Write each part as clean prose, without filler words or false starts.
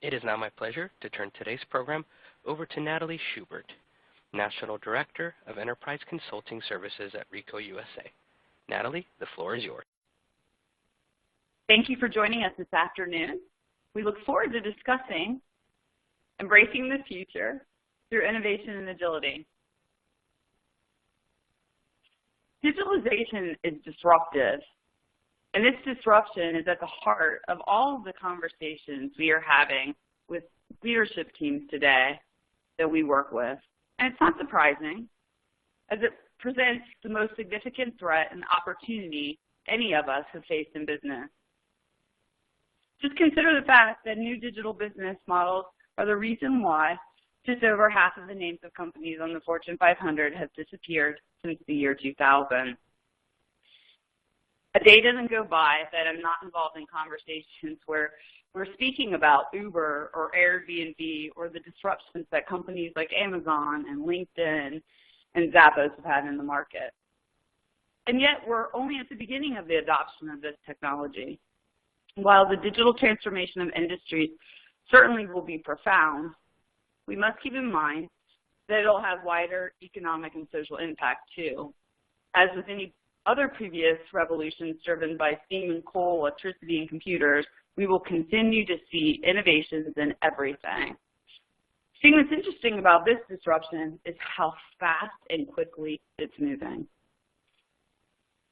It is now my pleasure to turn today's program over to Natalie Schubert, National Director of Enterprise Consulting Services at Rico USA. Natalie, the floor is yours. Thank you for joining us this afternoon. We look forward to discussing embracing the future through innovation and agility. Digitalization is disruptive, and this disruption is at the heart of all of the conversations we are having with leadership teams today that we work with. And it's not surprising, as it presents the most significant threat and opportunity any of us have faced in business. Just consider the fact that new digital business models are the reason why just over half of the names of companies on the Fortune 500 have disappeared since the year 2000. A day doesn't go by that I'm not involved in conversations where we're speaking about Uber or Airbnb or the disruptions that companies like Amazon and LinkedIn and Zappos have had in the market. And yet we're only at the beginning of the adoption of this technology. While the digital transformation of industries certainly will be profound, we must keep in mind that it'll have wider economic and social impact too. As with any other previous revolutions driven by steam and coal, electricity, and computers, we will continue to see innovations in everything. The thing that's interesting about this disruption is how fast and quickly it's moving.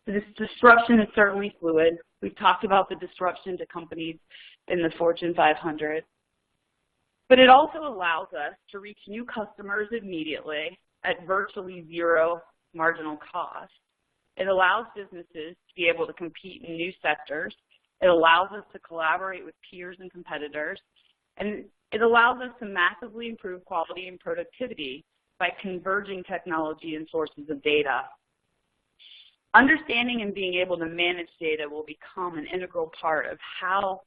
This disruption is certainly fluid. We've talked about the disruption to companies in the Fortune 500. But it also allows us to reach new customers immediately at virtually zero marginal cost. It allows businesses to be able to compete in new sectors. It allows us to collaborate with peers and competitors. And it allows us to massively improve quality and productivity by converging technology and sources of data. Understanding and being able to manage data will become an integral part of how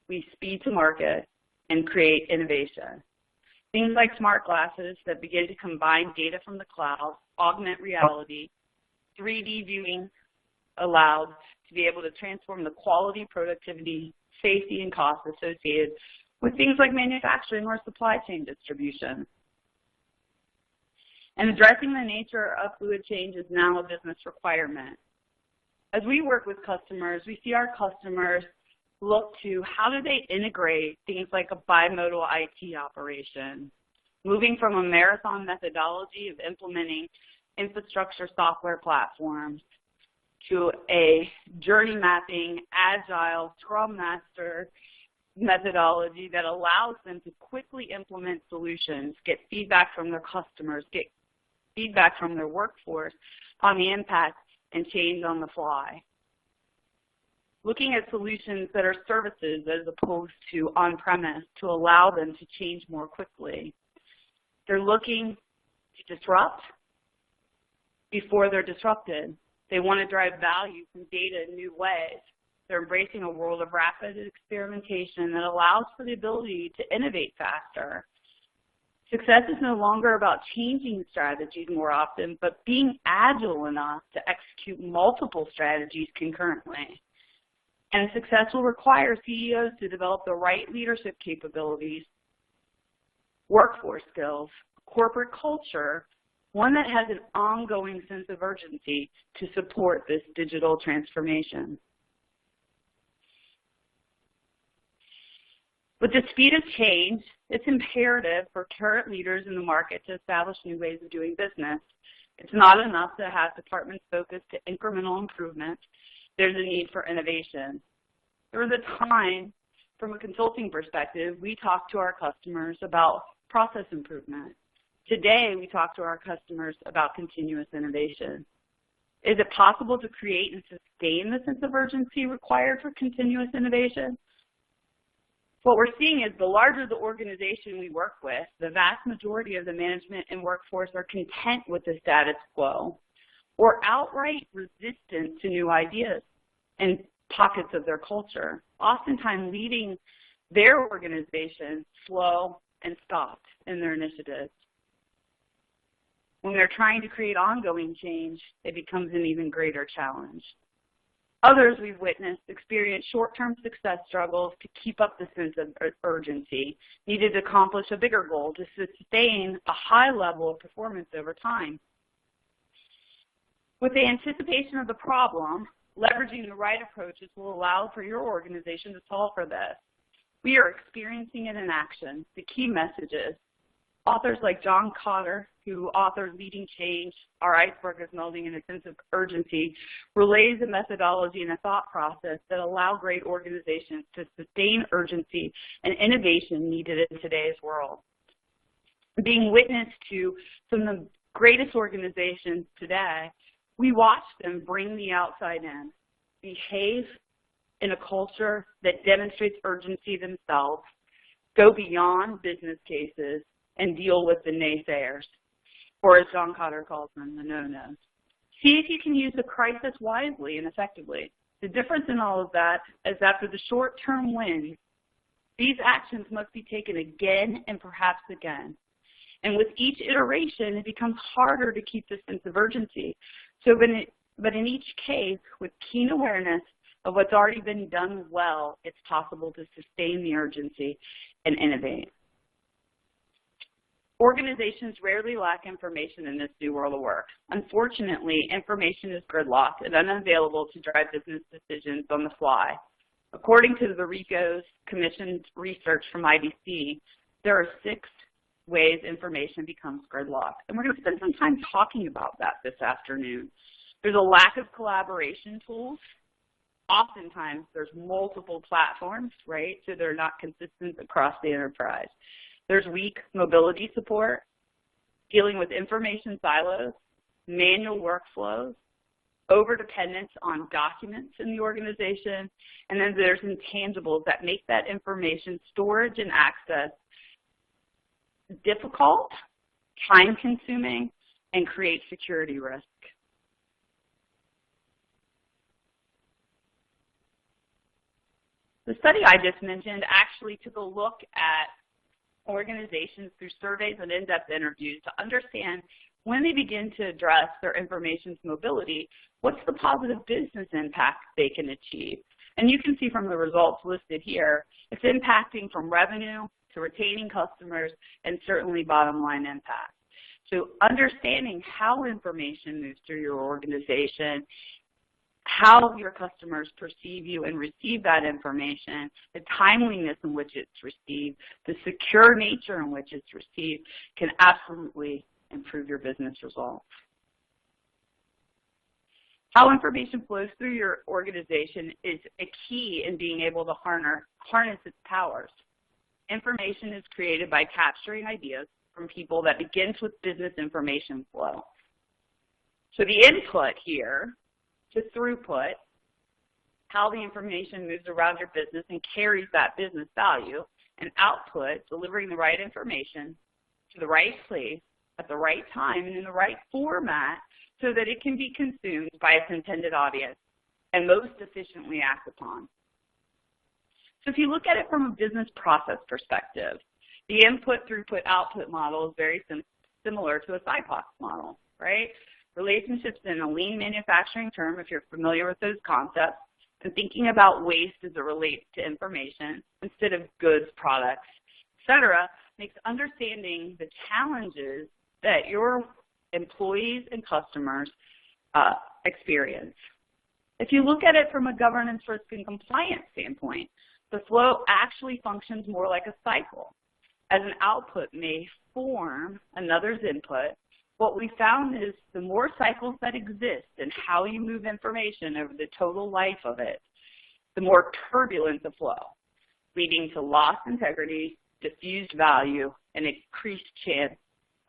we speed to market and create innovation. Things like smart glasses that begin to combine data from the cloud, augment reality, 3D viewing allowed to be able to transform the quality, productivity, safety, and cost associated with things like manufacturing or supply chain distribution. And addressing the nature of fluid change is now a business requirement. As we work with customers, we see our customers look to how do they integrate things like a bimodal IT operation, moving from a marathon methodology of implementing infrastructure software platforms to a journey mapping, agile, Scrum Master methodology that allows them to quickly implement solutions, get feedback from their customers, get feedback from their workforce on the impact and change on the fly. Looking at solutions that are services as opposed to on-premise to allow them to change more quickly. They're looking to disrupt before they're disrupted. They want to drive value from data in new ways. They're embracing a world of rapid experimentation that allows for the ability to innovate faster. Success is no longer about changing strategies more often, but being agile enough to execute multiple strategies concurrently. And success will require CEOs to develop the right leadership capabilities, workforce skills, corporate culture, one that has an ongoing sense of urgency to support this digital transformation. With the speed of change, it's imperative for current leaders in the market to establish new ways of doing business. It's not enough to have departments focused to incremental improvement. There's a need for innovation. There was a time, from a consulting perspective, we talked to our customers about process improvement. Today, we talk to our customers about continuous innovation. Is it possible to create and sustain the sense of urgency required for continuous innovation? What we're seeing is the larger the organization we work with, the vast majority of the management and workforce are content with the status quo or outright resistant to new ideas and pockets of their culture, oftentimes leaving their organization slow and stopped in their initiatives. When they're trying to create ongoing change, it becomes an even greater challenge. Others we've witnessed experience short-term success struggles to keep up the sense of urgency needed to accomplish a bigger goal to sustain a high level of performance over time. With the anticipation of the problem, leveraging the right approaches will allow for your organization to solve for this. We are experiencing it in action. The key messages. Authors like John Kotter, who authored Leading Change, Our Iceberg is Melting, and a Sense of Urgency, relays a methodology and a thought process that allow great organizations to sustain urgency and innovation needed in today's world. Being witness to some of the greatest organizations today, we watch them bring the outside in, behave in a culture that demonstrates urgency themselves, go beyond business cases, and deal with the naysayers, or as John Kotter calls them, the no-nos. See if you can use the crisis wisely and effectively. The difference in all of that is after the short-term win, these actions must be taken again and perhaps again. And with each iteration, it becomes harder to keep the sense of urgency. But in each case, with keen awareness of what's already been done well, it's possible to sustain the urgency and innovate. Organizations rarely lack information in this new world of work. Unfortunately, information is gridlocked and unavailable to drive business decisions on the fly. According to the Rico's commissioned research from IDC, there are 6 ways information becomes gridlocked. And we're going to spend some time talking about that this afternoon. There's a lack of collaboration tools. Oftentimes, there's multiple platforms, right? So they're not consistent across the enterprise. There's weak mobility support, dealing with information silos, manual workflows, overdependence on documents in the organization, and then there's intangibles that make that information storage and access difficult, time-consuming, and create security risk. The study I just mentioned actually took a look at organizations through surveys and in-depth interviews to understand when they begin to address their information's mobility, what's the positive business impact they can achieve. And you can see from the results listed here, it's impacting from revenue to retaining customers and certainly bottom line impact. So understanding how information moves through your organization, how your customers perceive you and receive that information, the timeliness in which it's received, the secure nature in which it's received can absolutely improve your business results. How information flows through your organization is a key in being able to harness its powers. Information is created by capturing ideas from people that begins with business information flow. So the input here to throughput, how the information moves around your business and carries that business value, and output, delivering the right information to the right place at the right time and in the right format so that it can be consumed by its intended audience and most efficiently act upon. So if you look at it from a business process perspective, the input, throughput, output model is very similar to a SIPOC model, right? Relationships in a lean manufacturing term, if you're familiar with those concepts, and thinking about waste as it relates to information instead of goods, products, et cetera, makes understanding the challenges that your employees and customers experience. If you look at it from a governance, risk, and compliance standpoint, the flow actually functions more like a cycle. As an output may form another's input, what we found is the more cycles that exist and how you move information over the total life of it, the more turbulent the flow, leading to lost integrity, diffused value, and increased chance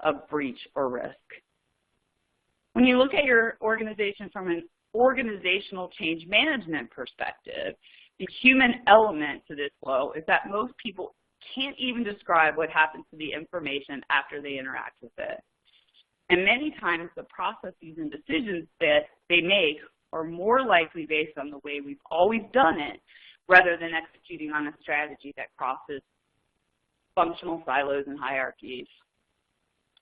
of breach or risk. When you look at your organization from an organizational change management perspective, the human element to this flow is that most people can't even describe what happens to the information after they interact with it. And many times the processes and decisions that they make are more likely based on the way we've always done it rather than executing on a strategy that crosses functional silos and hierarchies.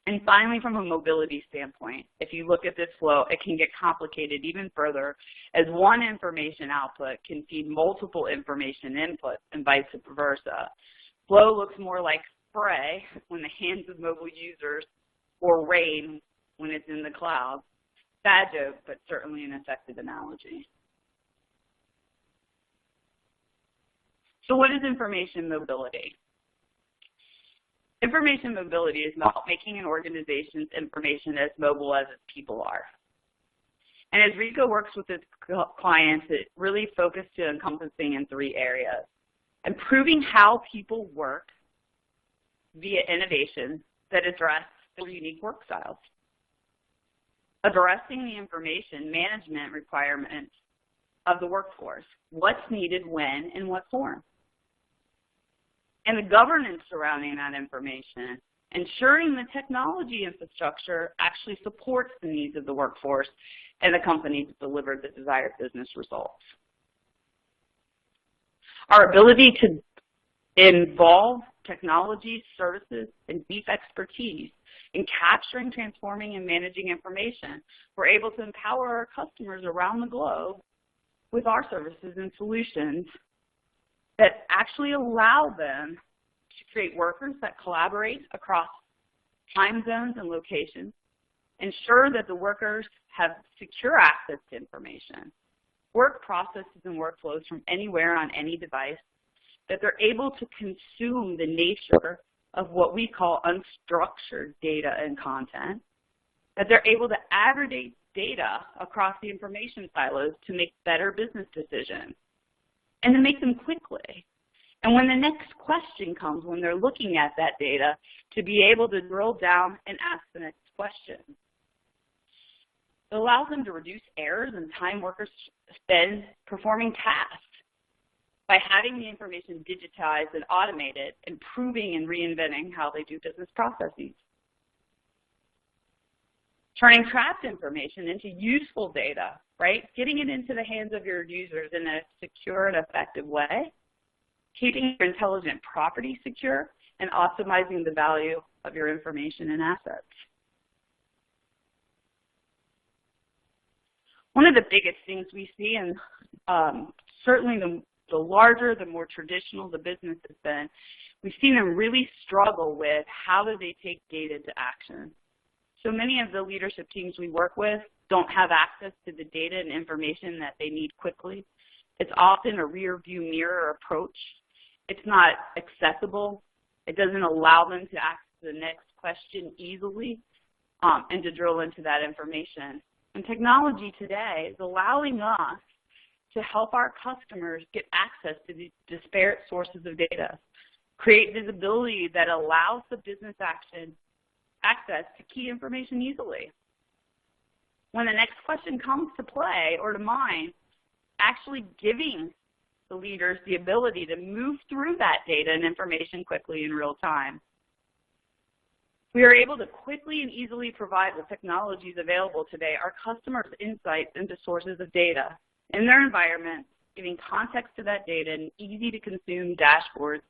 And finally, from a mobility standpoint, if you look at this flow, it can get complicated even further as one information output can feed multiple information inputs and vice versa. Flow looks more like spray when the hands of mobile users or rain when it's in the cloud. Bad joke, but certainly an effective analogy. So what is information mobility? Information mobility is about making an organization's information as mobile as its people are. And as Rico works with its clients, it really focused to encompassing in 3 areas. Improving how people work via innovation that address their unique work styles. Addressing the information management requirements of the workforce. What's needed, when, in what form. And the governance surrounding that information, ensuring the technology infrastructure actually supports the needs of the workforce and the company to deliver the desired business results. Our ability to involve technology, services, and deep expertise in capturing, transforming, and managing information, we're able to empower our customers around the globe with our services and solutions that actually allow them to create workers that collaborate across time zones and locations, ensure that the workers have secure access to information, work processes and workflows from anywhere on any device, that they're able to consume the nature of what we call unstructured data and content, that they're able to aggregate data across the information silos to make better business decisions, and to make them quickly. And when the next question comes, when they're looking at that data, to be able to drill down and ask the next question. It allows them to reduce errors and time workers spend performing tasks by having the information digitized and automated, improving and reinventing how they do business processes. Turning trapped information into useful data, right? Getting it into the hands of your users in a secure and effective way, keeping your intelligent property secure, and optimizing the value of your information and assets. One of the biggest things we see, and certainly the larger, the more traditional the business has been, we've seen them really struggle with how do they take data to action. So many of the leadership teams we work with don't have access to the data and information that they need quickly. It's often a rear view mirror approach. It's not accessible. It doesn't allow them to ask the next question easily and to drill into that information. And technology today is allowing us to help our customers get access to these disparate sources of data, create visibility that allows the business access to key information easily. When the next question comes to play or to mind, actually giving the leaders the ability to move through that data and information quickly in real time. We are able to quickly and easily provide the technologies available today our customers insights into sources of data in their environment, giving context to that data and easy to consume dashboards.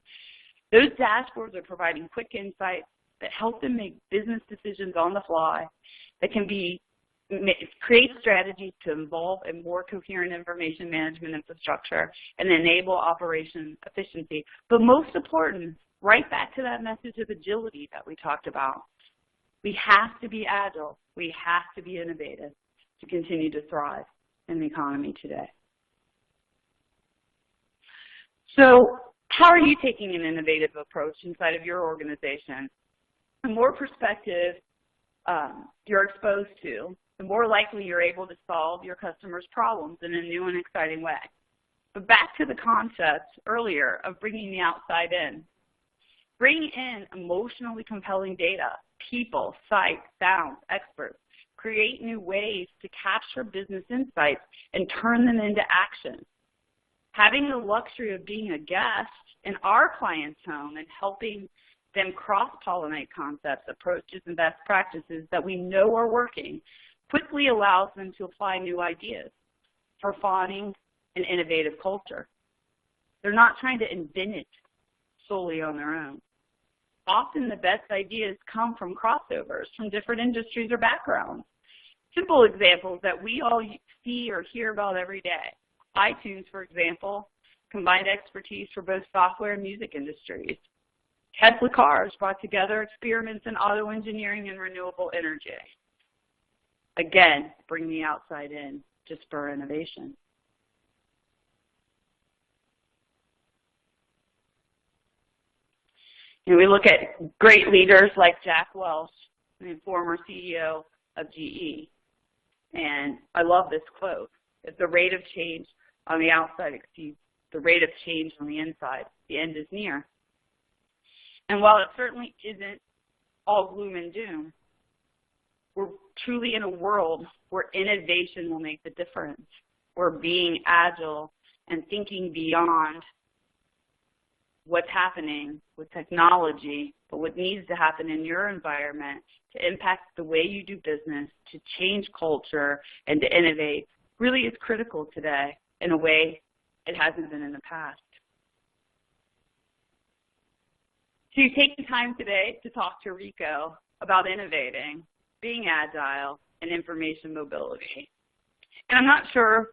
Those dashboards are providing quick insights that help them make business decisions on the fly, that can create strategies to involve a more coherent information management infrastructure and enable operation efficiency. But most important, right back to that message of agility that we talked about. We have to be agile. We have to be innovative to continue to thrive in the economy today. So how are you taking an innovative approach inside of your organization? The more perspective you're exposed to, the more likely you're able to solve your customers' problems in a new and exciting way. But back to the concept earlier of bringing the outside in. Bring in emotionally compelling data, people, sites, sounds, experts. Create new ways to capture business insights and turn them into action. Having the luxury of being a guest in our client's home and helping them cross-pollinate concepts, approaches, and best practices that we know are working quickly allows them to apply new ideas for fostering an innovative culture. They're not trying to invent it solely on their own. often the best ideas come from crossovers from different industries or backgrounds. Simple examples that we all see or hear about every day. iTunes, for example, combined expertise for both software and music industries. Tesla cars brought together experiments in auto engineering and renewable energy. Again, bring the outside in to spur innovation. And we look at great leaders like Jack Welch, the former CEO of GE. And I love this quote. If the rate of change on the outside exceeds the rate of change on the inside, the end is near. And while it certainly isn't all gloom and doom, we're truly in a world where innovation will make the difference. We're being agile and thinking beyond what's happening with technology, but what needs to happen in your environment to impact the way you do business, to change culture, and to innovate really is critical today in a way it hasn't been in the past. So you take the time today to talk to Rico about innovating, being agile, and information mobility. And I'm not sure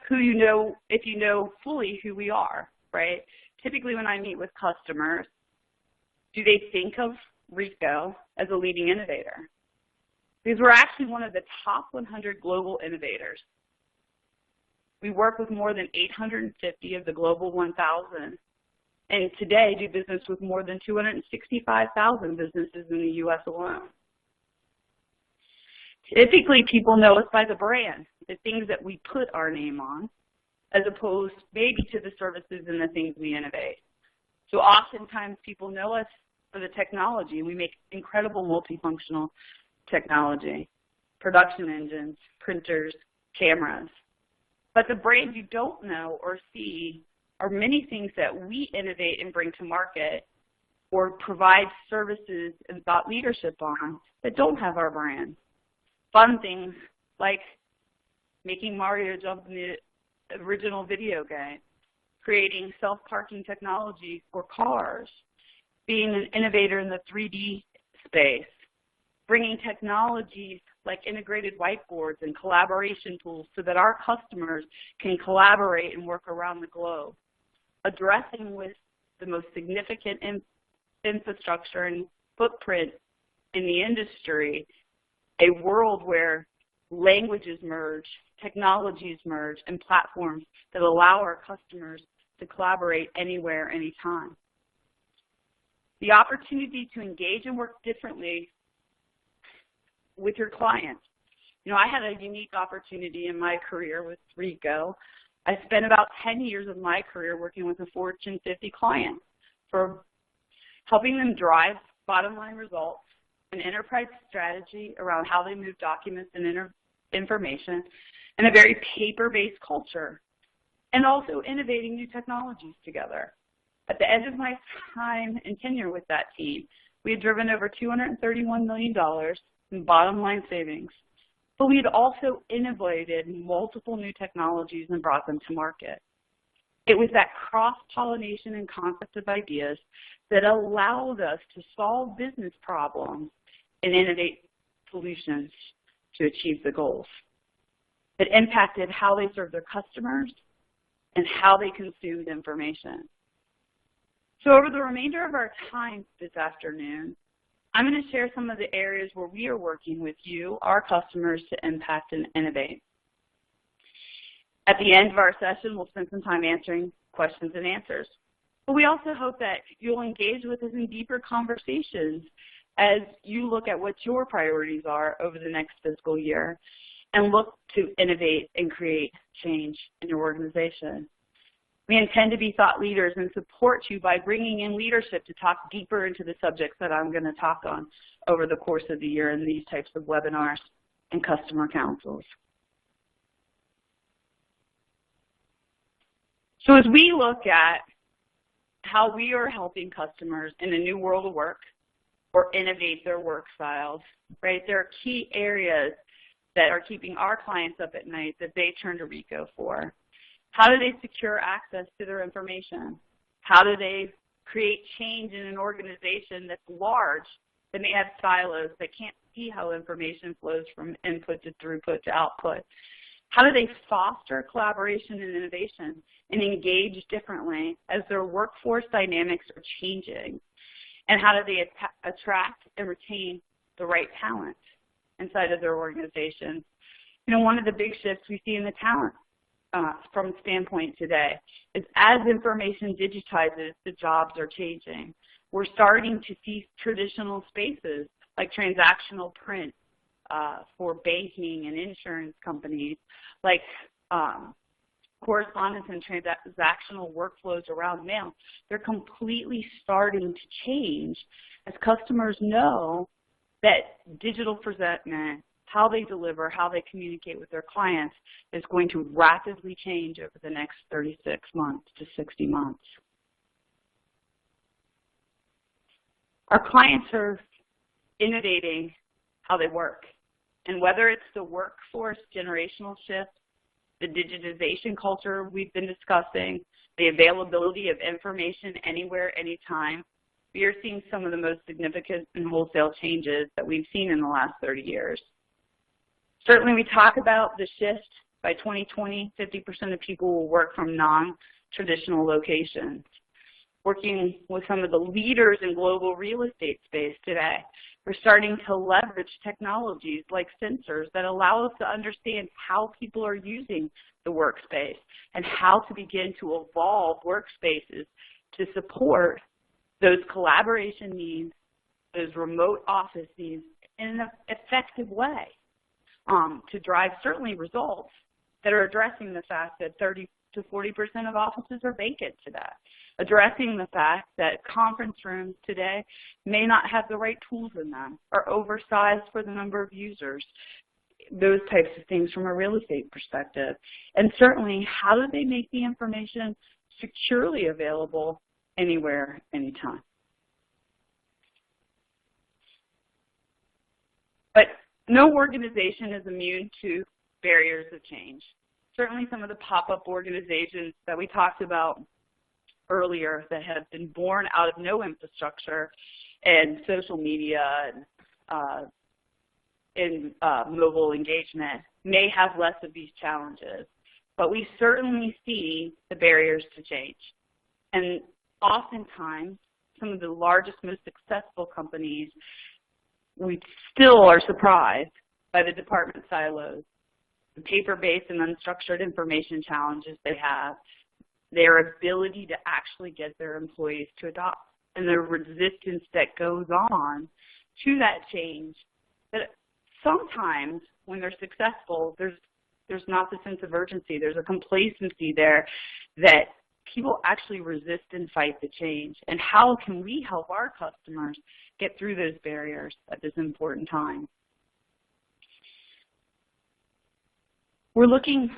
who you know, if you know fully who we are, right? Typically when I meet with customers, do they think of Rico as a leading innovator? Because we're actually one of the top 100 global innovators. We work with more than 850 of the global 1,000, and today do business with more than 265,000 businesses in the U.S. alone. Typically, people know us by the brand, the things that we put our name on, as opposed maybe to the services and the things we innovate. So oftentimes people know us for the technology, and we make incredible multifunctional technology, production engines, printers, cameras. But the brands you don't know or see are many things that we innovate and bring to market or provide services and thought leadership on that don't have our brand. Fun things like making Mario jump in the original video game, creating self-parking technology for cars, being an innovator in the 3D space, bringing technologies like integrated whiteboards and collaboration tools so that our customers can collaborate and work around the globe, addressing with the most significant infrastructure and footprint in the industry, a world where languages merge, technologies merge, and platforms that allow our customers to collaborate anywhere, anytime. The opportunity to engage and work differently with your clients. You know, I had a unique opportunity in my career with Rico. I spent about 10 years of my career working with a Fortune 50 client for helping them drive bottom line results, an enterprise strategy around how they move documents and information, and a very paper-based culture, and also innovating new technologies together. At the end of my time and tenure with that team, we had driven over $231 million in bottom line savings, but we had also innovated multiple new technologies and brought them to market. It was that cross-pollination and concept of ideas that allowed us to solve business problems and innovate solutions to achieve the goals. It impacted how they served their customers and how they consumed information. So over the remainder of our time this afternoon, I'm going to share some of the areas where we are working with you, our customers, to impact and innovate. At the end of our session, we'll spend some time answering questions and answers. But we also hope that you'll engage with us in deeper conversations as you look at what your priorities are over the next fiscal year and look to innovate and create change in your organization. We intend to be thought leaders and support you by bringing in leadership to talk deeper into the subjects that I'm going to talk on over the course of the year in these types of webinars and customer councils. So as we look at how we are helping customers in a new world of work or innovate their work styles, right, there are key areas that are keeping our clients up at night that they turn to Rico for. How do they secure access to their information? How do they create change in an organization that's large, that may have silos, that can't see how information flows from input to throughput to output? How do they foster collaboration and innovation and engage differently as their workforce dynamics are changing? And how do they attract and retain the right talent inside of their organization? You know, one of the big shifts we see in the talent from standpoint today is as information digitizes, the jobs are changing. We're starting to see traditional spaces like transactional print for banking and insurance companies, like correspondence and transactional workflows around mail. They're completely starting to change as customers know that digital presentment, how they deliver, how they communicate with their clients is going to rapidly change over the next 36 months to 60 months. Our clients are innovating how they work. And whether it's the workforce generational shift, the digitization culture we've been discussing, the availability of information anywhere, anytime, we are seeing some of the most significant and wholesale changes that we've seen in the last 30 years. Certainly we talk about the shift by 2020, 50% of people will work from non-traditional locations. Working with some of the leaders in global real estate space today, we're starting to leverage technologies like sensors that allow us to understand how people are using the workspace and how to begin to evolve workspaces to support those collaboration needs, those remote office needs in an effective way to drive certainly results that are addressing the fact that 30 to 40% of offices are vacant today, addressing the fact that conference rooms today may not have the right tools in them, are oversized for the number of users, those types of things from a real estate perspective. And certainly, how do they make the information securely available anywhere, anytime? But no organization is immune to barriers of change. Certainly some of the pop-up organizations that we talked about earlier that have been born out of no infrastructure and social media and mobile engagement may have less of these challenges. But we certainly see the barriers to change. And oftentimes, some of the largest, most successful companies, we still are surprised by the department silos, the paper-based and unstructured information challenges they have, their ability to actually get their employees to adopt, and the resistance that goes on to that change. That sometimes when they're successful, there's not the sense of urgency. There's a complacency there that people actually resist and fight the change. And how can we help our customers get through those barriers at this important time? We're looking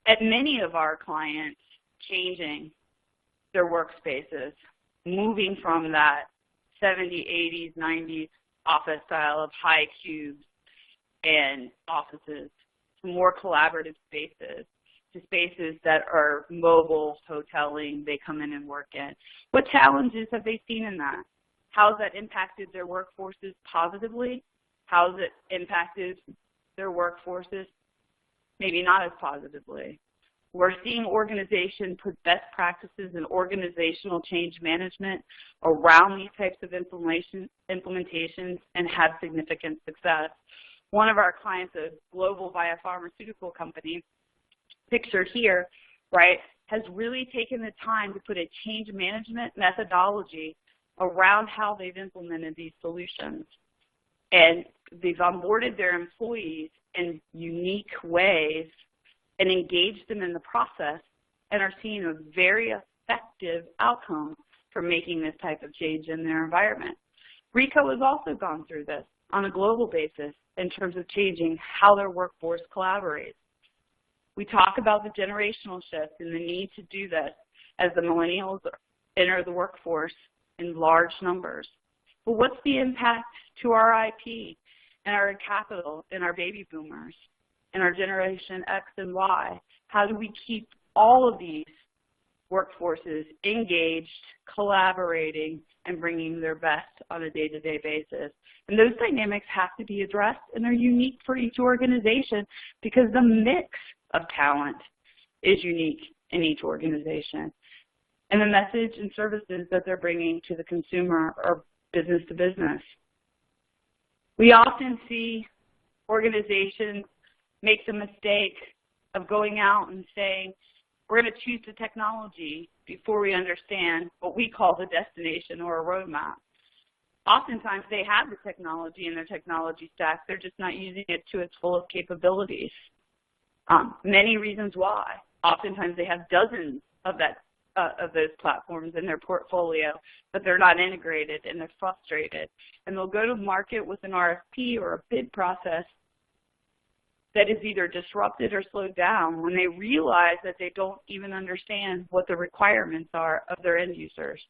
at many of our clients changing their workspaces, moving from that 70s, 80s, 90s office style of high cubes and offices to more collaborative spaces, to spaces that are mobile, hoteling, they come in and work in. What challenges have they seen in that? How has that impacted their workforces positively? How has it impacted their workforces maybe not as positively? We're seeing organizations put best practices in organizational change management around these types of implementations and have significant success. One of our clients, a global biopharmaceutical company, pictured here, right, has really taken the time to put a change management methodology around how they've implemented these solutions. And they've onboarded their employees in unique ways and engaged them in the process and are seeing a very effective outcome for making this type of change in their environment. Rico has also gone through this on a global basis in terms of changing how their workforce collaborates. We talk about the generational shift and the need to do this as the millennials enter the workforce in large numbers. But what's the impact to our IP and our capital and our baby boomers and our generation X and Y? How do we keep all of these workforces engaged, collaborating, and bringing their best on a day-to-day basis. And those dynamics have to be addressed, and they're unique for each organization because the mix of talent is unique in each organization. And the message and services that they're bringing to the consumer are business to business. We often see organizations make the mistake of going out and saying, we're going to choose the technology before we understand what we call the destination or a roadmap. Oftentimes they have the technology in their technology stack, they're just not using it to its fullest capabilities. Many reasons why. Oftentimes they have dozens of those platforms in their portfolio, but they're not integrated and they're frustrated. And they'll go to market with an RFP or a bid process that is either disrupted or slowed down when they realize that they don't even understand what the requirements are of their end users.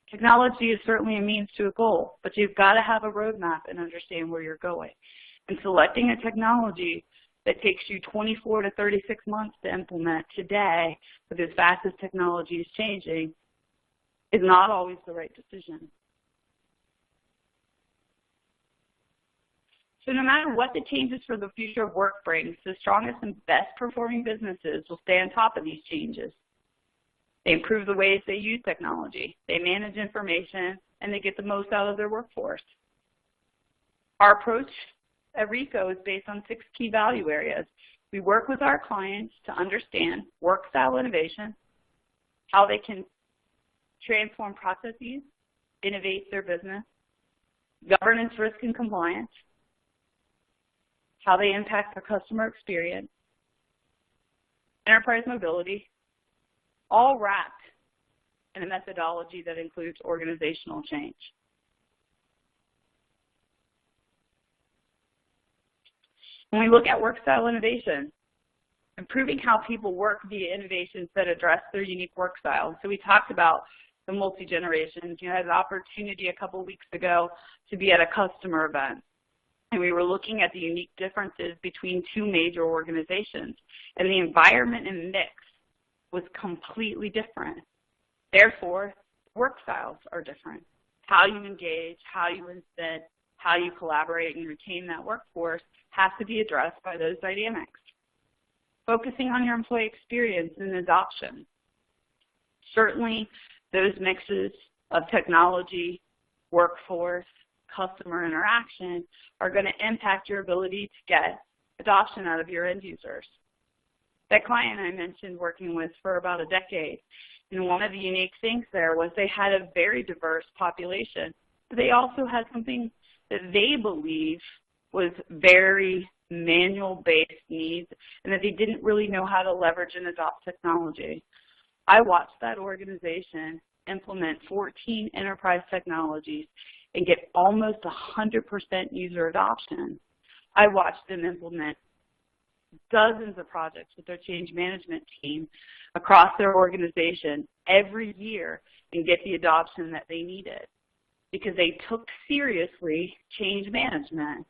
Technology is certainly a means to a goal, but you've got to have a roadmap and understand where you're going. And selecting a technology that takes you 24 to 36 months to implement today, with as fast as technology is changing, is not always the right decision. So no matter what the changes for the future of work brings, the strongest and best performing businesses will stay on top of these changes. They improve the ways they use technology, they manage information, and they get the most out of their workforce. Our approach at Ricoh is based on 6 key value areas. We work with our clients to understand work-style innovation, how they can transform processes, innovate their business, governance, risk, and compliance, how they impact their customer experience, enterprise mobility, all wrapped in a methodology that includes organizational change. When we look at work-style innovation, improving how people work via innovations that address their unique work style. So we talked about the multi-generations. You had an opportunity a couple weeks ago to be at a customer event. And we were looking at the unique differences between 2 major organizations. And the environment and mix was completely different. Therefore, work styles are different. How you engage, how you incent, how you collaborate and retain that workforce has to be addressed by those dynamics. Focusing on your employee experience and adoption. Certainly, those mixes of technology, workforce, customer interaction are going to impact your ability to get adoption out of your end users. That client I mentioned working with for about a decade, and one of the unique things there was they had a very diverse population, but they also had something that they believe was very manual-based needs and that they didn't really know how to leverage and adopt technology. I watched that organization implement 14 enterprise technologies and get almost 100% user adoption. I watched them implement dozens of projects with their change management team across their organization every year and get the adoption that they needed because they took seriously change management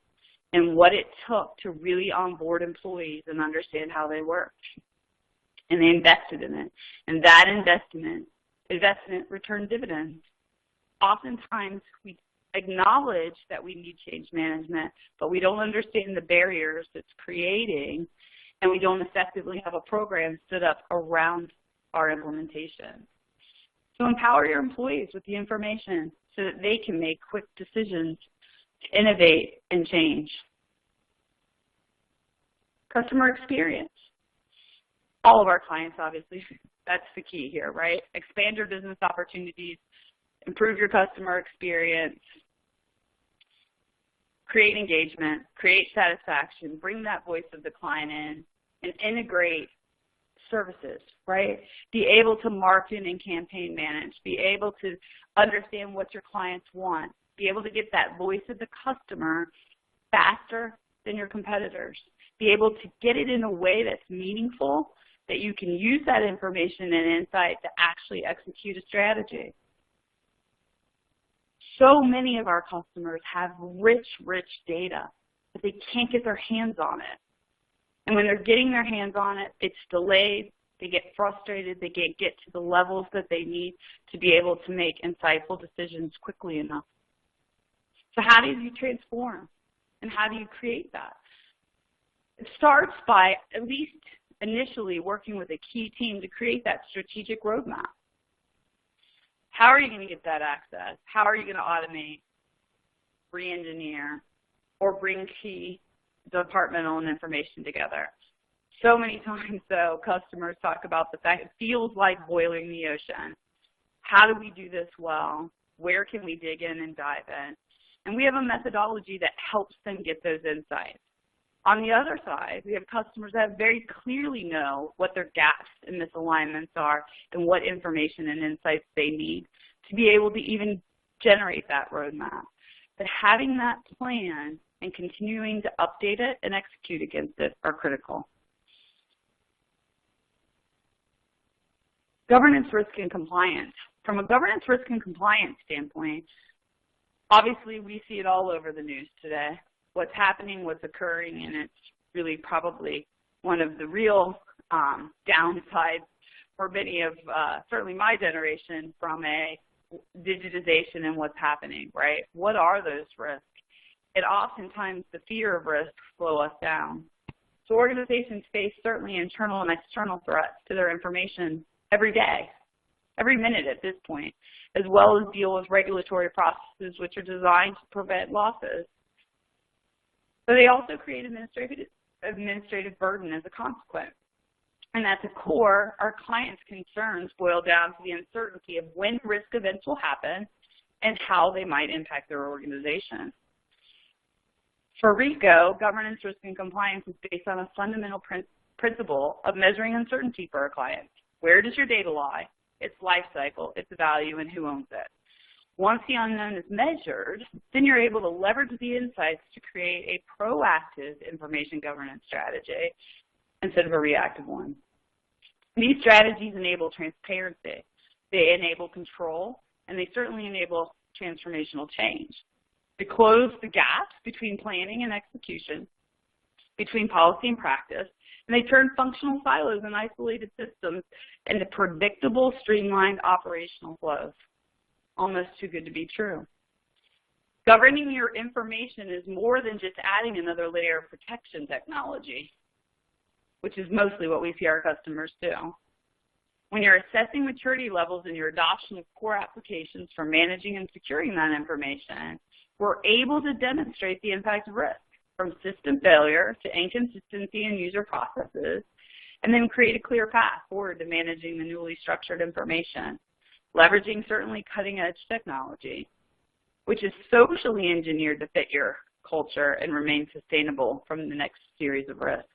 and what it took to really onboard employees and understand how they worked. And they invested in it. And that investment returned dividends. Oftentimes, we acknowledge that we need change management, but we don't understand the barriers it's creating, and we don't effectively have a program stood up around our implementation. So empower your employees with the information so that they can make quick decisions to innovate and change. Customer experience. All of our clients, obviously, that's the key here, right? Expand your business opportunities, improve your customer experience, create engagement, create satisfaction, bring that voice of the client in, and integrate services, right? Be able to market and campaign manage, be able to understand what your clients want, be able to get that voice of the customer faster than your competitors, be able to get it in a way that's meaningful, that you can use that information and insight to actually execute a strategy. So many of our customers have rich, rich data, but they can't get their hands on it. And when they're getting their hands on it, it's delayed, They get frustrated. They can't get to the levels that they need to be able to make insightful decisions quickly enough. So how do you transform? And how do you create that? It starts by at least initially working with a key team to create that strategic roadmap. How are you going to get that access? How are you going to automate, re-engineer, or bring key departmental and information together? So many times, though, customers talk about the fact it feels like boiling the ocean. How do we do this well? Where can we dig in and dive in? And we have a methodology that helps them get those insights. On the other side, we have customers that very clearly know what their gaps and misalignments are and what information and insights they need to be able to even generate that roadmap. But having that plan and continuing to update it and execute against it are critical. Governance, risk, and compliance. From a governance, risk, and compliance standpoint, obviously we see it all over the news today. What's happening, what's occurring, and it's really probably one of the real downsides for many of certainly my generation from a digitization and what's happening, right? What are those risks? And oftentimes the fear of risk slow us down. So organizations face certainly internal and external threats to their information every day, every minute at this point, as well as deal with regulatory processes which are designed to prevent losses. But they also create administrative burden as a consequence. And at the core, our clients' concerns boil down to the uncertainty of when risk events will happen and how they might impact their organization. For Rico, governance, risk, and compliance is based on a fundamental principle of measuring uncertainty for our clients. Where does your data lie? Its life cycle, its value, and who owns it. Once the unknown is measured, then you're able to leverage the insights to create a proactive information governance strategy instead of a reactive one. These strategies enable transparency, they enable control, and they certainly enable transformational change. They close the gaps between planning and execution, between policy and practice, and they turn functional silos and isolated systems into predictable, streamlined operational flows. Almost too good to be true. Governing your information is more than just adding another layer of protection technology, which is mostly what we see our customers do. When you're assessing maturity levels in your adoption of core applications for managing and securing that information, we're able to demonstrate the impact of risk, from system failure to inconsistency in user processes, and then create a clear path forward to managing the newly structured information, leveraging certainly cutting-edge technology, which is socially engineered to fit your culture and remain sustainable from the next series of risks.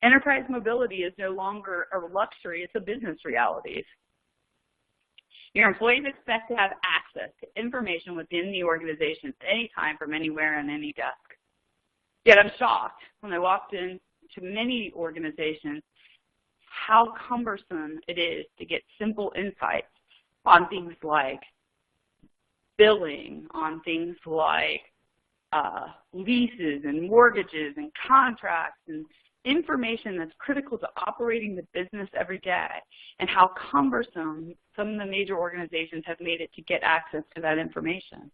Enterprise mobility is no longer a luxury, it's a business reality. Your employees expect to have access to information within the organization at any time from anywhere on any desk. Yet I'm shocked when I walked into many organizations how cumbersome it is to get simple insights on things like billing, on things like leases and mortgages and contracts and information that's critical to operating the business every day, and how cumbersome some of the major organizations have made it to get access to that information.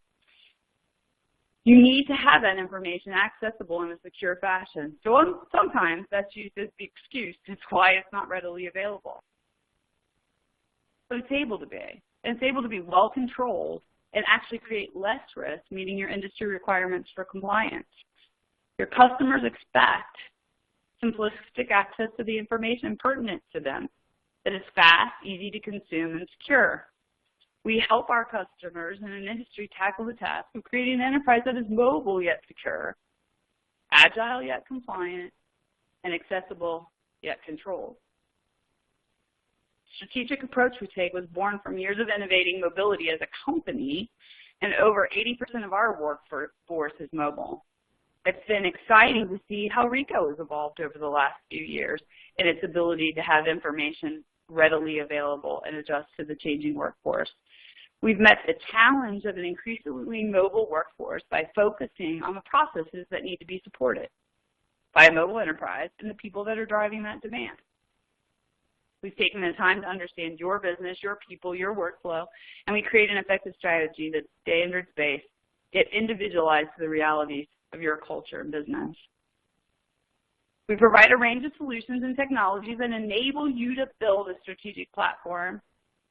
You need to have that information accessible in a secure fashion. So sometimes that's used as the excuse. That's why it's not readily available. But it's able to be. And it's able to be well controlled and actually create less risk meeting your industry requirements for compliance. Your customers expect simplistic access to the information pertinent to them that is fast, easy to consume, and secure. We help our customers in an industry tackle the task of creating an enterprise that is mobile yet secure, agile yet compliant, and accessible yet controlled. The strategic approach we take was born from years of innovating mobility as a company, and over 80% of our workforce is mobile. It's been exciting to see how Rico has evolved over the last few years in its ability to have information readily available and adjust to the changing workforce. We've met the challenge of an increasingly mobile workforce by focusing on the processes that need to be supported. by a mobile enterprise and the people that are driving that demand. We've taken the time to understand your business, your people, your workflow, and we create an effective strategy that's standards-based, yet individualized to the realities of your culture and business. We provide a range of solutions and technologies that enable you to build a strategic platform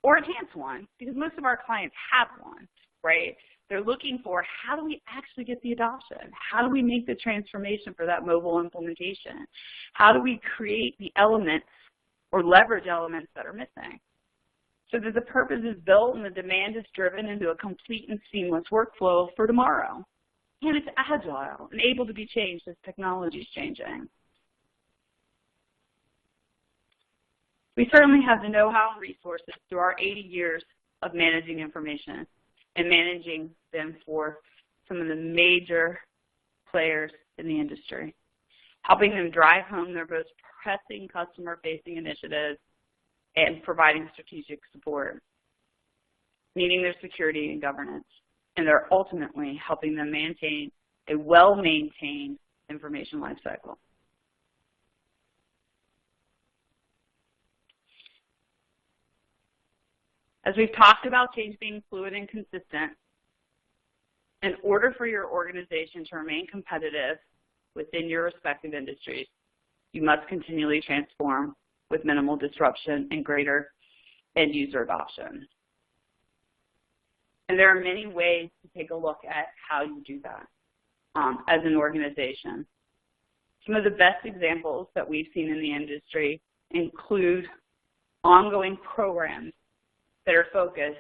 or enhance one, because most of our clients have one, right? They're looking for, how do we actually get the adoption? How do we make the transformation for that mobile implementation? How do we create the elements or leverage elements that are missing, so that the purpose is built and the demand is driven into a complete and seamless workflow for tomorrow? And it's agile and able to be changed as technology is changing. We certainly have the know-how and resources through our 80 years of managing information and managing them for some of the major players in the industry, helping them drive home their most pressing customer-facing initiatives and providing strategic support, meeting their security and governance, and they're ultimately helping them maintain a well-maintained information lifecycle. As we've talked about change being fluid and consistent, in order for your organization to remain competitive within your respective industries, you must continually transform with minimal disruption and greater end user adoption. And there are many ways to take a look at how you do that as an organization. Some of the best examples that we've seen in the industry include ongoing programs that are focused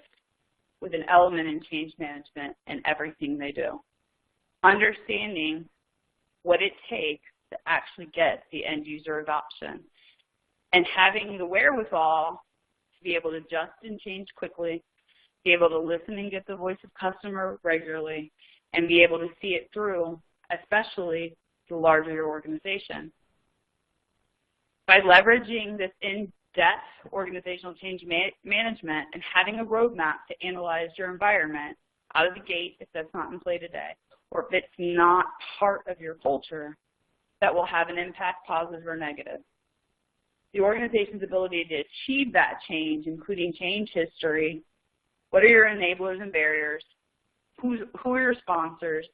with an element in change management in everything they do. Understanding what it takes to actually get the end user adoption, and having the wherewithal to be able to adjust and change quickly, be able to listen and get the voice of customer regularly, and be able to see it through, especially the larger your organization. By leveraging this in-depth organizational change management and having a roadmap to analyze your environment out of the gate if that's not in play today, or if it's not part of your culture, that will have an impact, positive or negative. The organization's ability to achieve that change, including change history, what are your enablers and barriers, who are your sponsors,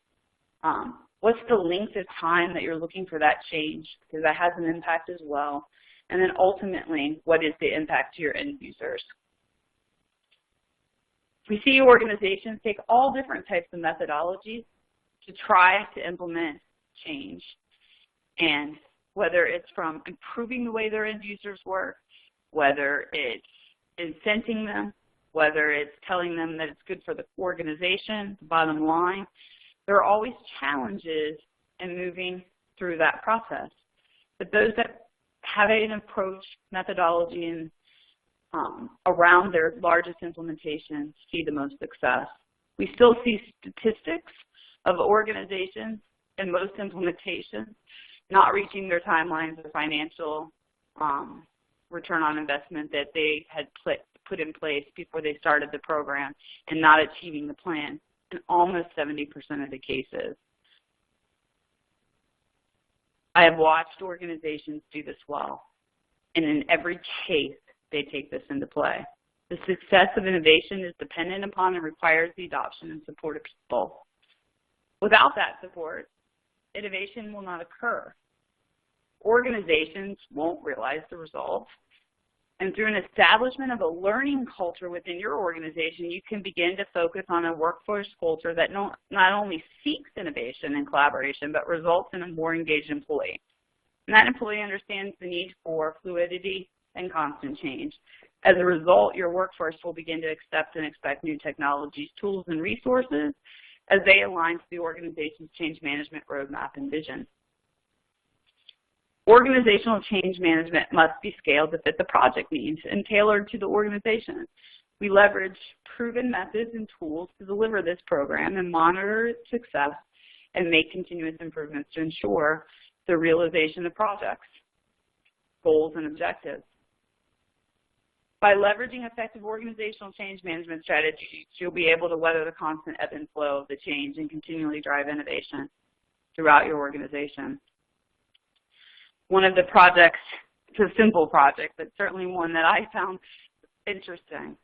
what's the length of time that you're looking for that change, because that has an impact as well, and then ultimately, what is the impact to your end users. We see organizations take all different types of methodologies to try to implement change. And whether it's from improving the way their end users work, whether it's incenting them, whether it's telling them that it's good for the organization, the bottom line, there are always challenges in moving through that process. But those that have an approach, methodology, and around their largest implementations see the most success. We still see statistics of organizations in most implementations not reaching their timelines or financial return on investment that they had put in place before they started the program, and not achieving the plan in almost 70% of the cases. I have watched organizations do this well, and in every case, they take this into play. The success of innovation is dependent upon and requires the adoption and support of people. Without that support, innovation will not occur. Organizations won't realize the results. And through an establishment of a learning culture within your organization, you can begin to focus on a workforce culture that not only seeks innovation and collaboration, but results in a more engaged employee. And that employee understands the need for fluidity and constant change. As a result, your workforce will begin to accept and expect new technologies, tools, and resources as they align to the organization's change management roadmap and vision. Organizational change management must be scaled to fit the project needs and tailored to the organization. We leverage proven methods and tools to deliver this program and monitor its success and make continuous improvements to ensure the realization of projects, goals, and objectives. By leveraging effective organizational change management strategies, you'll be able to weather the constant ebb and flow of the change and continually drive innovation throughout your organization. one of the projects, it's a simple project, but certainly one that I found interesting.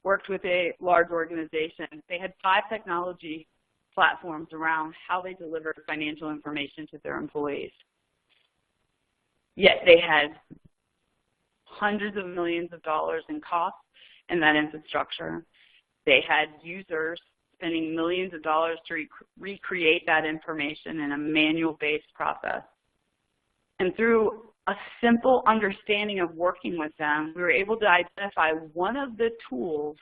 Worked with a large organization. They had 5 technology platforms around how they delivered financial information to their employees. Yet they had hundreds of millions of dollars in costs in that infrastructure. They had users spending millions of dollars to recreate that information in a manual-based process. And through a simple understanding of working with them, we were able to identify one of the tools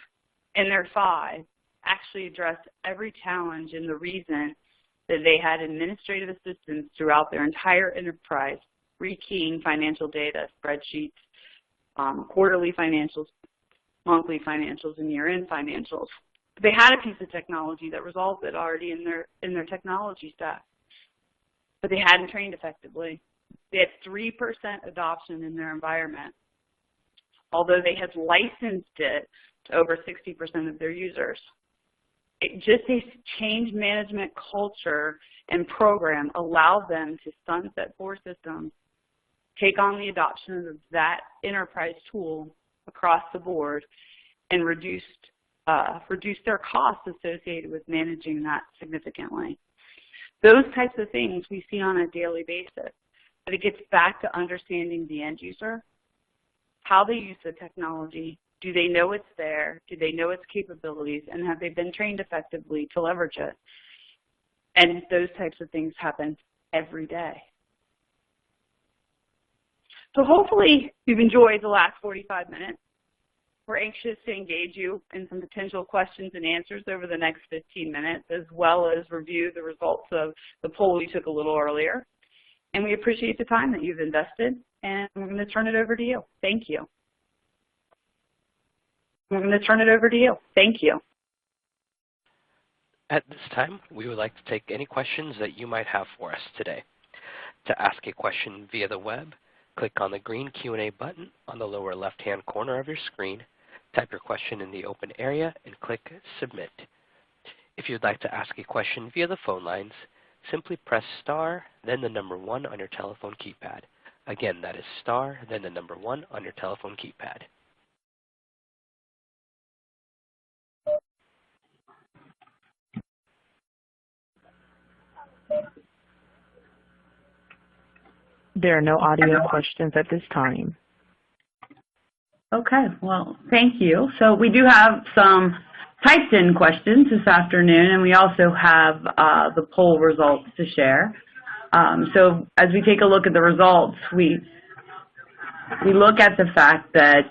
in their 5 actually addressed every challenge and the reason that they had administrative assistance throughout their entire enterprise, rekeying financial data, spreadsheets, quarterly financials, monthly financials, and year-end financials. They had a piece of technology that resolved it already in their technology stack, but they hadn't trained effectively. They had 3% adoption in their environment, although they had licensed it to over 60% of their users. Just a change management culture and program allowed them to sunset 4 systems, take on the adoption of that enterprise tool across the board, and reduce their costs associated with managing that significantly. Those types of things we see on a daily basis, but it gets back to understanding the end user, how they use the technology. Do they know it's there? Do they know its capabilities? And have they been trained effectively to leverage it? And those types of things happen every day. So hopefully you've enjoyed the last 45 minutes. We're anxious to engage you in some potential questions and answers over the next 15 minutes, as well as review the results of the poll we took a little earlier. And we appreciate the time that you've invested, and I'm going to turn it over to you. Thank you. I'm going to turn it over to you. Thank you. At this time, we would like to take any questions that you might have for us today. To ask a question via the web, click on the green Q&A button on the lower left-hand corner of your screen, type your question in the open area, and click Submit. If you'd like to ask a question via the phone lines, simply press star, then the number 1 on your telephone keypad. Again, that is star, then the number 1 on your telephone keypad. There are no audio questions at this time. Okay, well, thank you. So we do have some typed in questions this afternoon, and we also have the poll results to share. So as we take a look at the results, we look at the fact that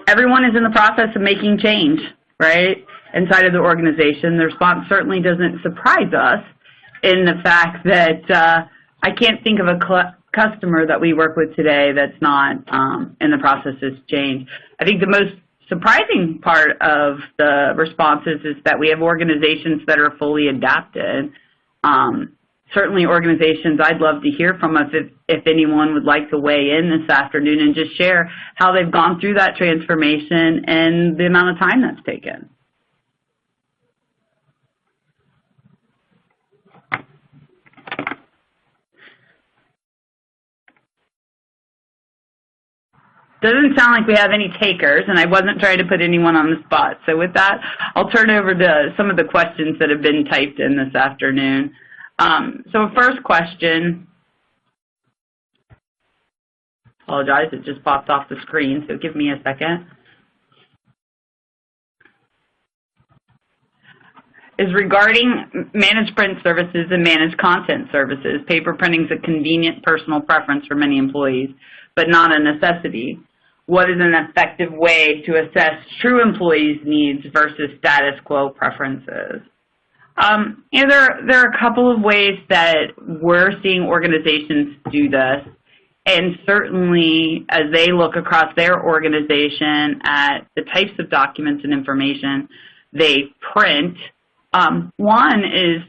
everyone is in the process of making change, right, inside of the organization. The response certainly doesn't surprise us in the fact that I can't think of a customer that we work with today that's not in the process of change. I think the most surprising part of the responses is that we have organizations that are fully adapted. Certainly organizations I'd love to hear from us if anyone would like to weigh in this afternoon and just share how they've gone through that transformation and the amount of time that's taken. Doesn't sound like we have any takers, and I wasn't trying to put anyone on the spot. So with that, I'll turn over to some of the questions that have been typed in this afternoon. So first question, apologize, it just popped off the screen, so give me a second. Is regarding managed print services and managed content services. Paper printing is a convenient personal preference for many employees, but not a necessity. What is an effective way to assess true employees' needs versus status quo preferences? There are a couple of ways that we're seeing organizations do this, and certainly as they look across their organization at the types of documents and information they print, one is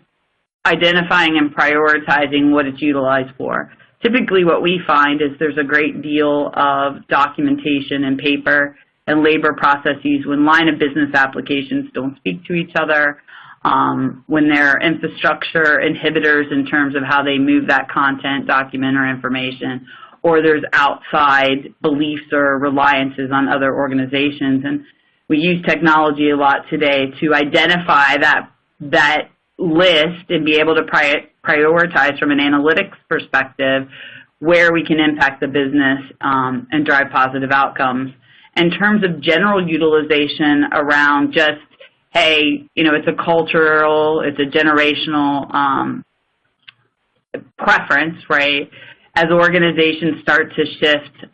identifying and prioritizing what it's utilized for. Typically what we find is there's a great deal of documentation and paper and labor processes when line of business applications don't speak to each other. when there are infrastructure inhibitors in terms of how they move that content, document, or information, or there's outside beliefs or reliances on other organizations. And we use technology a lot today to identify that list and be able to prioritize from an analytics perspective where we can impact the business and drive positive outcomes. In terms of general utilization around just, hey, it's a cultural, it's a generational preference, right? As organizations start to shift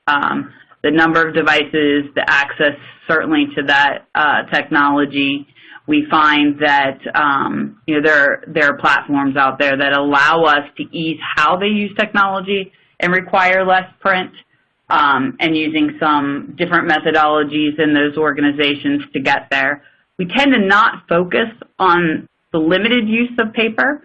the number of devices, the access certainly to that technology, we find that there are platforms out there that allow us to ease how they use technology and require less print, and using some different methodologies in those organizations to get there. We tend to not focus on the limited use of paper.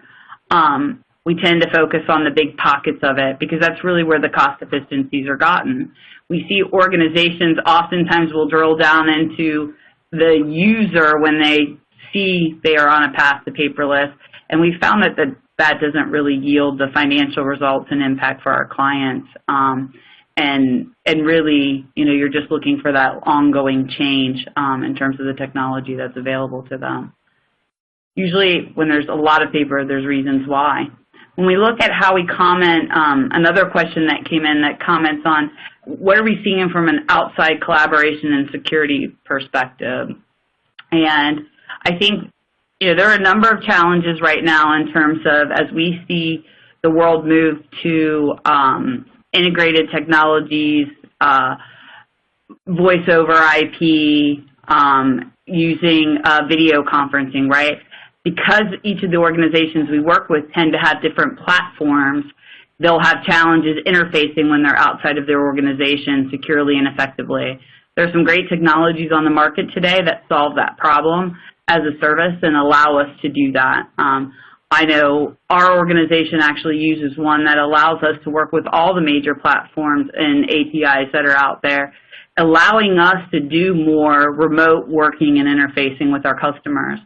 We tend to focus on the big pockets of it because that's really where the cost efficiencies are gotten. We see organizations oftentimes will drill down into the user when they see they are on a path to paperless, and we found that that doesn't really yield the financial results and impact for our clients. And really, you're just looking for that ongoing change in terms of the technology that's available to them. Usually, when there's a lot of paper, there's reasons why. When we look at how we comment, another question that came in that comments on what are we seeing from an outside collaboration and security perspective. And I think there are a number of challenges right now in terms of as we see the world move to integrated technologies, voice over IP, using video conferencing, right? Because each of the organizations we work with tend to have different platforms, they'll have challenges interfacing when they're outside of their organization securely and effectively. There are some great technologies on the market today that solve that problem as a service and allow us to do that. I know our organization actually uses one that allows us to work with all the major platforms and APIs that are out there, allowing us to do more remote working and interfacing with our customers.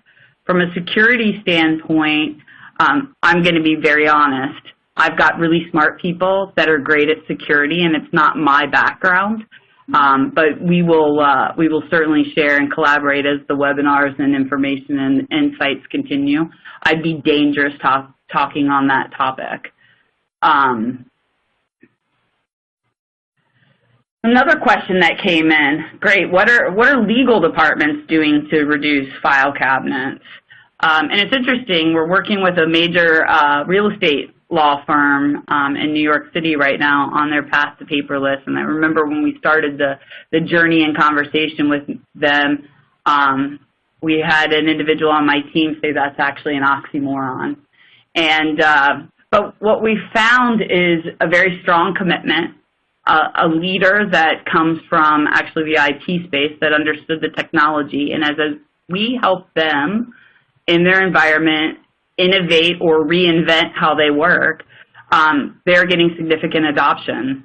From a security standpoint, I'm going to be very honest. I've got really smart people that are great at security, and it's not my background. But we will certainly share and collaborate as the webinars and information and insights continue. I'd be dangerous talking on that topic. Another question that came in, great, what are legal departments doing to reduce file cabinets? And it's interesting, we're working with a major real estate law firm in New York City right now on their path to paperless. And I remember when we started the journey and conversation with them, we had an individual on my team say that's actually an oxymoron. And but what we found is a very strong commitment, a leader that comes from actually the IT space that understood the technology, and as we help them in their environment innovate or reinvent how they work, they're getting significant adoption.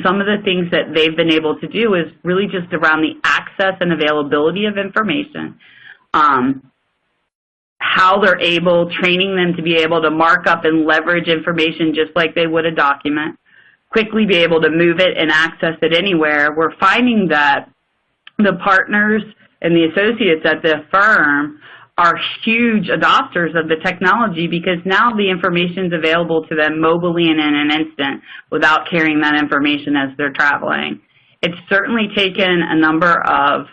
Some of the things that they've been able to do is really just around the access and availability of information, how they're training them to be able to mark up and leverage information just like they would a document, quickly be able to move it and access it anywhere. We're finding that the partners and the associates at the firm are huge adopters of the technology because now the information is available to them mobily and in an instant without carrying that information as they're traveling. It's certainly taken a number of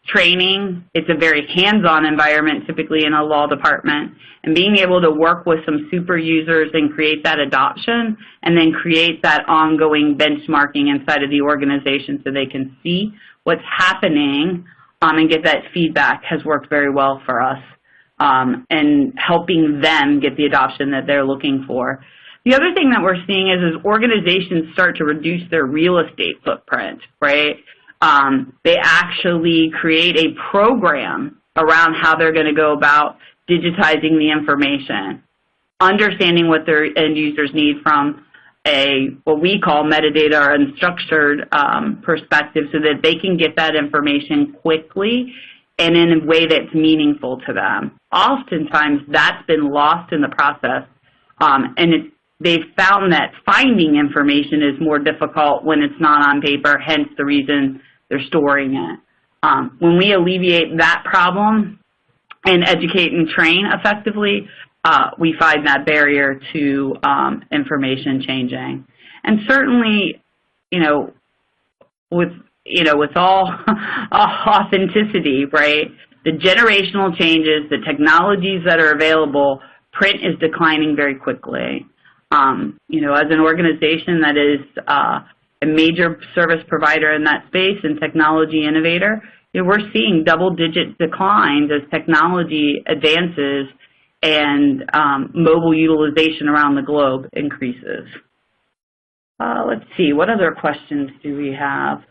training. It's a very hands-on environment typically in a law department, and being able to work with some super users and create that adoption and then create that ongoing benchmarking inside of the organization so they can see what's happening and get that feedback has worked very well for us, and helping them get the adoption that they're looking for. The other thing that we're seeing is as organizations start to reduce their real estate footprint, right? They actually create a program around how they're going to go about digitizing the information, understanding what their end users need from what we call metadata or unstructured perspective so that they can get that information quickly and in a way that's meaningful to them. Oftentimes, that's been lost in the process, and they've found that finding information is more difficult when it's not on paper, hence the reason they're storing it. When we alleviate that problem and educate and train effectively, we find that barrier to information changing. And certainly, with all authenticity, right, the generational changes, the technologies that are available, print is declining very quickly. As an organization that is a major service provider in that space and technology innovator, we're seeing double-digit declines as technology advances and mobile utilization around the globe increases. Let's see, what other questions do we have?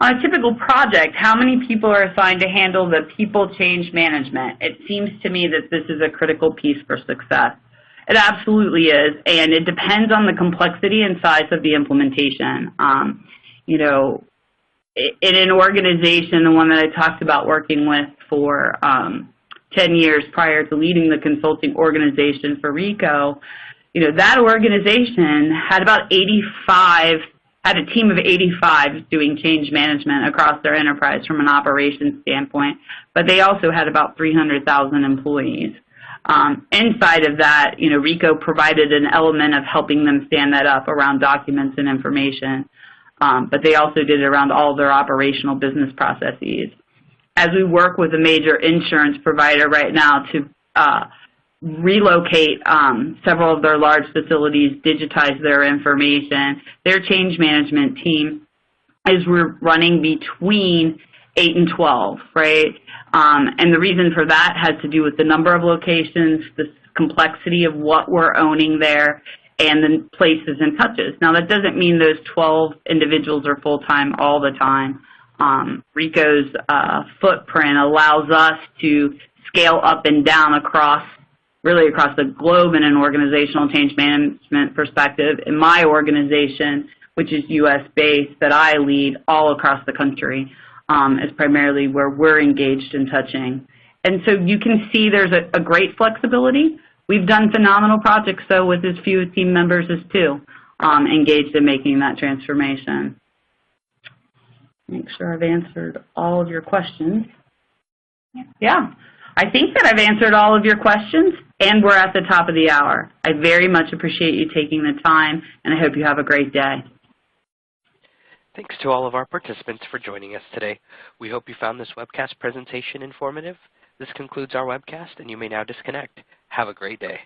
On a typical project, how many people are assigned to handle the people change management? It seems to me that this is a critical piece for success. It absolutely is, and it depends on the complexity and size of the implementation. In an organization, the one that I talked about working with for 10 years prior to leading the consulting organization for Rico, that organization had had a team of 85 doing change management across their enterprise from an operations standpoint, but they also had about 300,000 employees. Inside of that, Rico provided an element of helping them stand that up around documents and information, but they also did it around all of their operational business processes. As we work with a major insurance provider right now to relocate several of their large facilities, digitize their information, their change management team is running between 8 and 12, right? And the reason for that has to do with the number of locations, the complexity of what we're owning there, and the places and touches. Now, that doesn't mean those 12 individuals are full-time all the time. Rico's footprint allows us to scale up and down really across the globe in an organizational change management perspective. In my organization, which is U.S.-based, that I lead all across the country, is primarily where we're engaged in touching. And so you can see there's a great flexibility. We've done phenomenal projects, though, with as few team members as 2 engaged in making that transformation. Make sure I've answered all of your questions. Yeah. I think that I've answered all of your questions, and we're at the top of the hour. I very much appreciate you taking the time, and I hope you have a great day. Thanks to all of our participants for joining us today. We hope you found this webcast presentation informative. This concludes our webcast, and you may now disconnect. Have a great day.